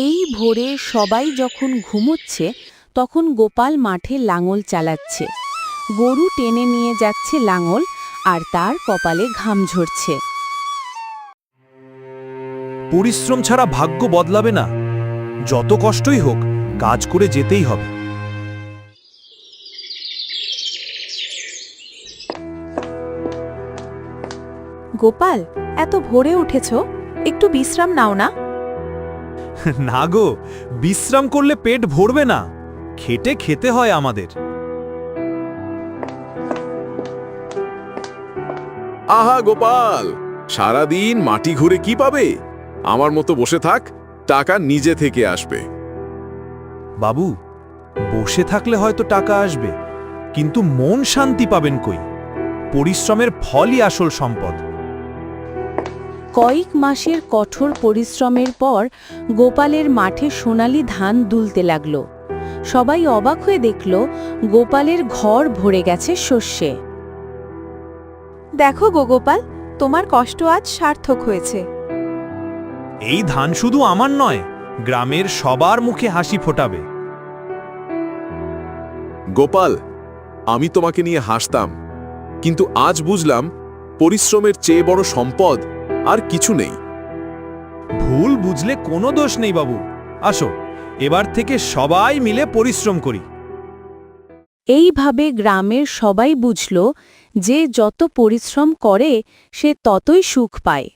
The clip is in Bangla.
এই ভোরে সবাই যখন ঘুমোচ্ছে তখন গোপাল মাঠে লাঙল চালাচ্ছে। গরু টেনে নিয়ে যাচ্ছে লাঙল, আর তার কপালে ঘাম ঝরছে। পরিশ্রম ছাড়া ভাগ্য বদলাবে না। যত কষ্টই হোক, কাজ করে যেতেই হবে। গোপাল, এত ভোরে উঠেছ, একটু বিশ্রাম নাও না। না গো, বিশ্রাম করলে পেট ভরবে না। খেটে খেতে হয় আমাদের। আহা গোপাল, সারাদিন মাটি ঘুরে কি পাবে? আমার মতো বসে থাক, টাকা নিজে থেকে আসবে। বাবু, বসে থাকলে হয়তো টাকা আসবে, কিন্তু মন শান্তি পাবেন কই? পরিশ্রমের ফলই আসল সম্পদ। কয়েক মাসের কঠোর পরিশ্রমের পর গোপালের মাঠে সোনালি ধান দুলতে লাগল। সবাই অবাক হয়ে দেখল গোপালের ঘর ভরে গেছে শস্যে। দেখো গো গোপাল, তোমার কষ্ট আজ সার্থক হয়েছে। এই ধান শুধু আমার নয়, গ্রামের সবার মুখে হাসি ফোটাবে। গোপাল, আমি তোমাকে নিয়ে হাসতাম, কিন্তু আজ বুঝলাম পরিশ্রমের চেয়ে বড় সম্পদ আর কিছু নেই। ভুল বুঝলে কোনো দোষ নেই বাবু। আসো, এবার থেকে সবাই মিলে পরিশ্রম করি। এইভাবে গ্রামের সবাই বুঝল যে যত পরিশ্রম করে সে ততই সুখ পায়।